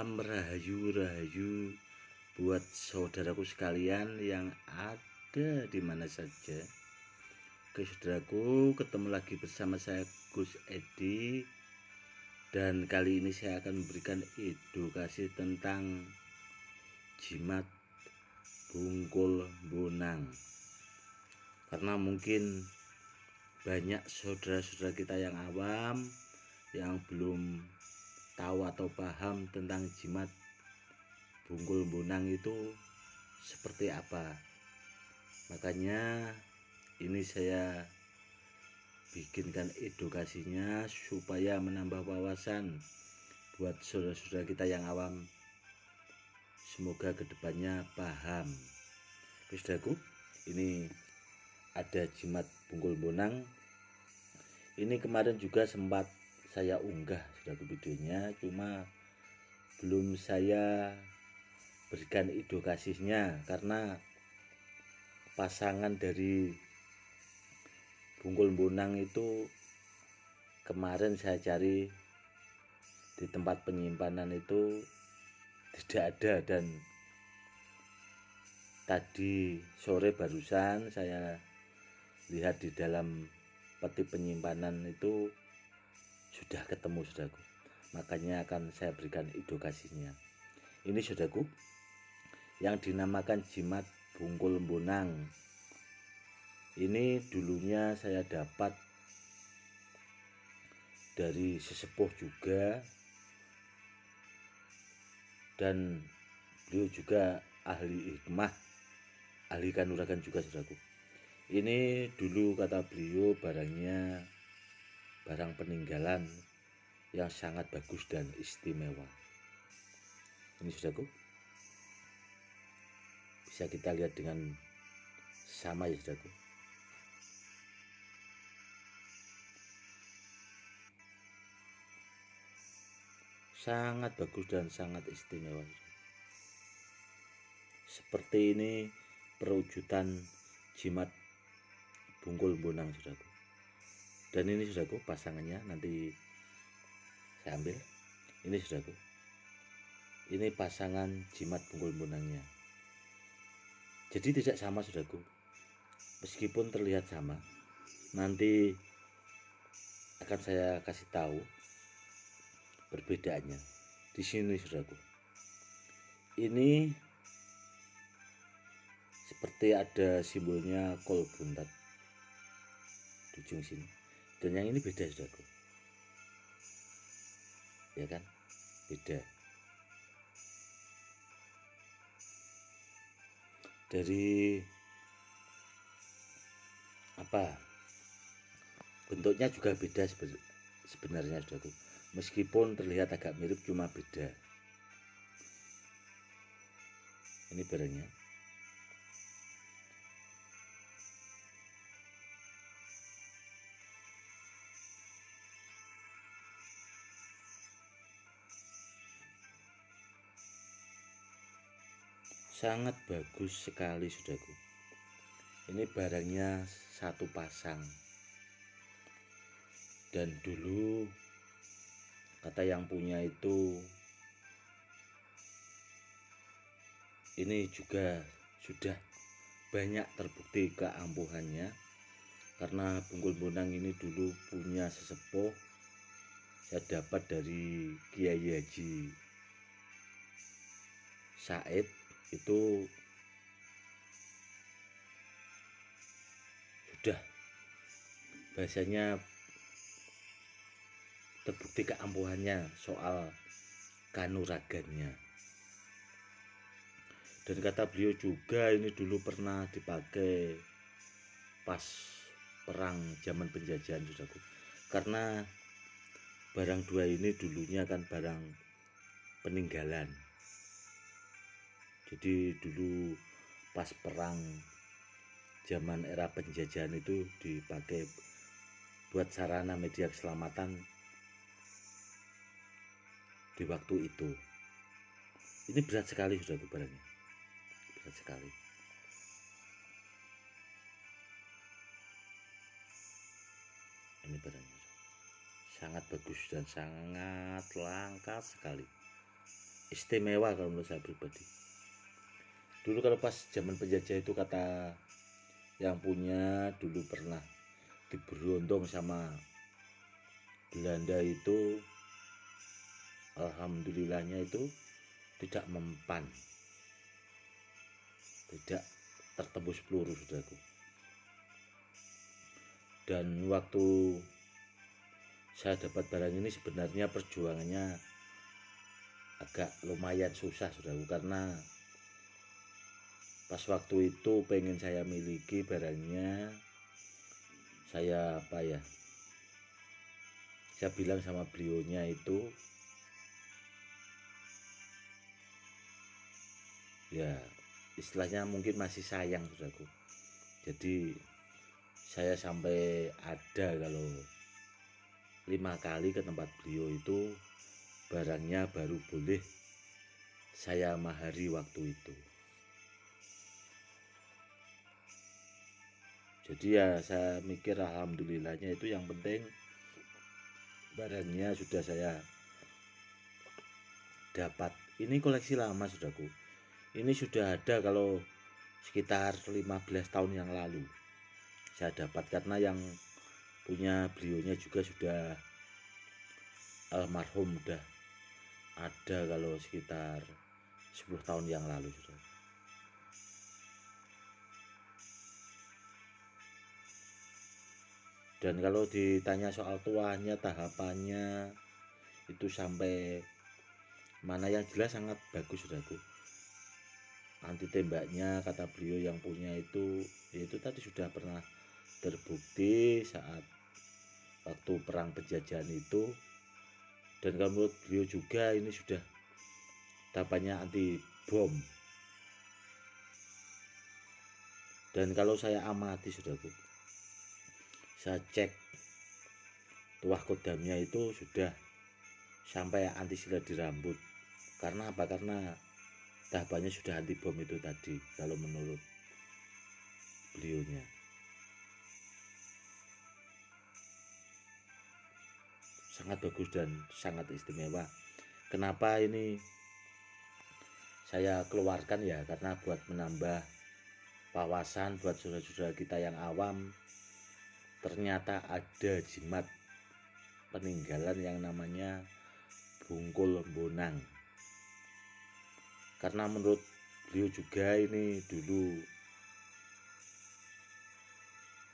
Salam rahayu buat saudaraku sekalian yang ada di mana saja. Oke saudaraku, ketemu lagi bersama saya Gus Edi. Dan kali ini saya akan memberikan edukasi tentang jimat bungkul bonang. Karena mungkin banyak saudara-saudara kita yang awam yang belum tahu atau paham tentang jimat bungkul bonang itu seperti apa. Makanya ini saya bikinkan edukasinya supaya menambah wawasan buat saudara-saudara kita yang awam. Semoga kedepannya paham. Saudaraku, ini ada jimat bungkul bonang. Ini kemarin juga sempat saya unggah saudaraku videonya, cuma belum saya berikan edukasinya karena pasangan dari bungkul bonang itu kemarin saya cari di tempat penyimpanan itu tidak ada, dan tadi sore barusan saya lihat di dalam peti penyimpanan itu sudah ketemu saudaraku. Makanya akan saya berikan edukasinya. Ini saudaraku, yang dinamakan jimat bungkul bonang. Ini dulunya saya dapat dari sesepuh juga, dan beliau juga ahli hikmah, ahli kanuragan juga saudaraku. Ini dulu kata beliau barangnya barang peninggalan yang sangat bagus dan istimewa. Ini saudaraku, bisa kita lihat dengan sama ya saudaraku. Sangat bagus dan sangat istimewa. Seperti ini perwujudan jimat bungkul bonang saudaraku. Dan ini saudaraku pasangannya, nanti saya ambil. Ini saudaraku, ini pasangan jimat bungkul bonangnya. Jadi tidak sama saudaraku, meskipun terlihat sama, nanti akan saya kasih tahu perbedaannya. Di sini saudaraku, ini seperti ada simbolnya kol buntat di ujung sini, dan yang ini beda saudaraku, ya kan, beda. Dari apa, bentuknya juga beda sebenarnya saudaraku, meskipun terlihat agak mirip, cuma beda. Ini barangnya. Sangat bagus sekali saudaraku. Ini barangnya satu pasang, dan dulu kata yang punya itu ini juga sudah banyak terbukti keampuhannya, karena bungkul bonang ini dulu punya sesepuh, saya dapat dari Kiai Haji Said. Itu sudah bahasanya terbukti keampuhannya soal kanuragannya. Dan kata beliau juga ini dulu pernah dipakai pas perang zaman penjajahan saudaraku, karena barang dua ini dulunya kan barang peninggalan. Jadi dulu pas perang zaman era penjajahan itu dipakai buat sarana media keselamatan di waktu itu. Ini berat sekali saudaraku barangnya, berat sekali. Ini barangnya sangat bagus dan sangat langka sekali. istimewa kalau menurut saya pribadi. Dulu kalau pas zaman penjajah itu kata yang punya dulu pernah diberondong sama Belanda itu, alhamdulillahnya itu tidak mempan, tidak tertembus peluru, saudaraku. Dan waktu saya dapat barang ini sebenarnya perjuangannya agak lumayan susah, saudaraku, karena pas waktu itu pengen saya miliki barangnya, saya saya bilang sama beliaunya itu, ya istilahnya mungkin masih sayang, saudaraku. Jadi saya sampai ada kalau 5 kali ke tempat beliau itu barangnya baru boleh saya mahari waktu itu. Jadi ya saya mikir alhamdulillahnya itu yang penting barangnya sudah saya dapat. Ini koleksi lama, saudaraku. Ini sudah ada kalau sekitar 15 tahun yang lalu saya dapat, karena yang punya beliaunya juga sudah almarhum, udah ada kalau sekitar 10 tahun yang lalu, saudara. Dan kalau ditanya soal tuahnya, tahapannya itu sampai mana, yang jelas sangat bagus, saudaraku. Anti tembaknya kata beliau yang punya itu, yaitu tadi sudah pernah terbukti saat waktu perang penjajahan itu. Dan kalau menurut beliau juga ini sudah tahapannya anti bom. Dan kalau saya amati, saudaraku, saya cek tuah kodamnya itu sudah sampai anti silet di rambut. Karena apa? Karena tahapannya sudah anti bom itu tadi kalau menurut beliaunya. Sangat bagus dan sangat istimewa. Kenapa ini saya keluarkan ya? Karena buat menambah wawasan buat saudara-saudara kita yang awam. Ternyata ada jimat peninggalan yang namanya Bungkul Bonang. Karena menurut beliau juga ini dulu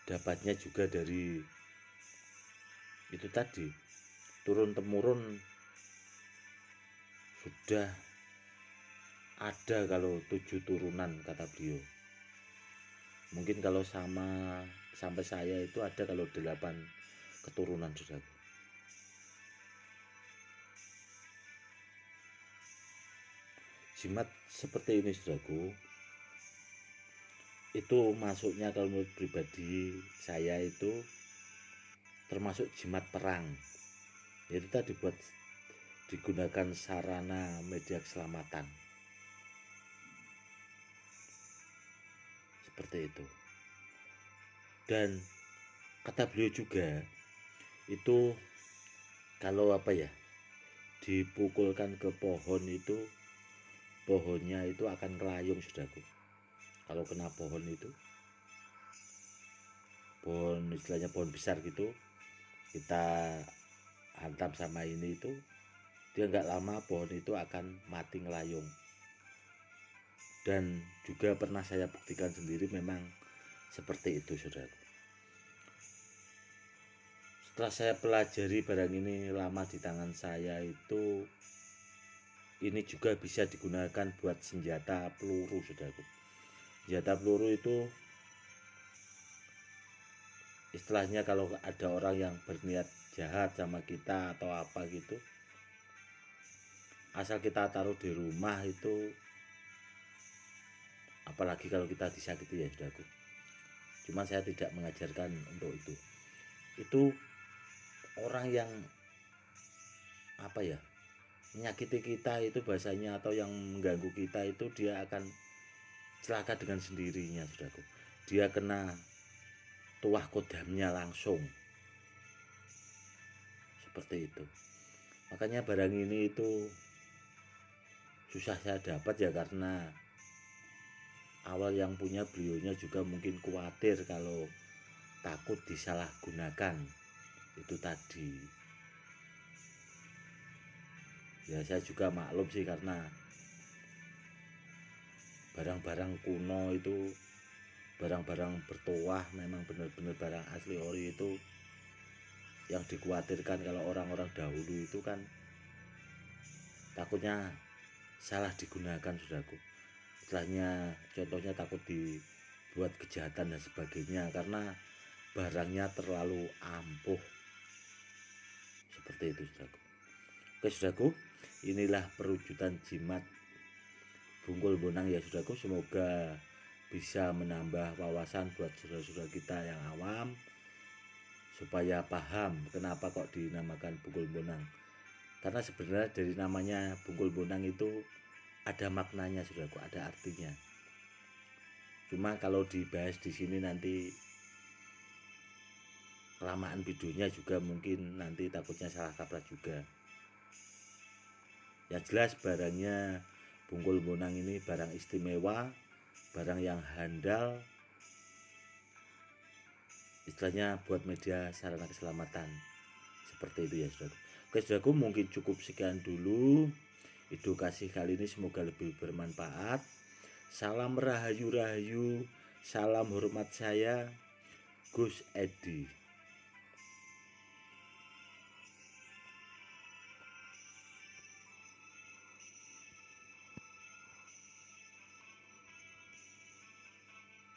dapatnya juga dari itu tadi, turun temurun sudah ada kalau 7 turunan kata beliau. Mungkin kalau sampai saya itu ada kalau 8 keturunan, saudara. Jimat seperti ini, saudaraku, itu masuknya kalau menurut pribadi saya itu termasuk jimat perang. Itu tadi buat digunakan sarana media keselamatan. Seperti itu. Dan kata beliau juga itu kalau dipukulkan ke pohon itu, pohonnya itu akan kelayung, saudaraku. Kalau kena pohon itu, pohon istilahnya pohon besar gitu, kita hantam sama ini itu, dia nggak lama pohon itu akan mati ngelayung. Dan juga pernah saya buktikan sendiri memang seperti itu, saudaraku. Setelah saya pelajari barang ini lama di tangan saya itu, ini juga bisa digunakan buat senjata peluru, saudaraku. Senjata peluru itu istilahnya kalau ada orang yang berniat jahat sama kita atau apa gitu, asal kita taruh di rumah itu, apalagi kalau kita disakiti ya, saudaraku. Cuma saya tidak mengajarkan untuk itu. Itu orang yang menyakiti kita itu bahasanya, atau yang mengganggu kita itu, dia akan celaka dengan sendirinya, saudaraku. Dia kena tuah kodamnya langsung. Seperti itu. Makanya barang ini itu susah saya dapat ya karena awal yang punya beliaunya juga mungkin khawatir kalau takut disalahgunakan itu tadi. Ya saya juga maklum sih karena barang-barang kuno itu, barang-barang bertuah memang benar-benar barang asli ori itu yang dikhawatirkan kalau orang-orang dahulu itu kan takutnya salah digunakan saudaraku. Istilahnya contohnya takut dibuat kejahatan dan sebagainya karena barangnya terlalu ampuh. Seperti itu saudaraku. Oke saudaraku, inilah perwujudan jimat Bungkul Bonang ya saudaraku. Semoga bisa menambah wawasan buat saudara-saudara kita yang awam supaya paham kenapa kok dinamakan Bungkul Bonang. Karena sebenarnya dari namanya Bungkul Bonang itu ada maknanya saudaraku, ada artinya. Cuma kalau dibahas di sini nanti kelamaan videonya juga mungkin nanti takutnya salah kaprah juga. Yang jelas barangnya Bungkul Bonang ini barang istimewa, barang yang handal, istilahnya buat media sarana keselamatan. Seperti itu ya saudaraku. Oke saudaraku, mungkin cukup sekian dulu edukasi kali ini, semoga lebih bermanfaat. Salam rahayu-rahayu, salam hormat saya Gus Edi.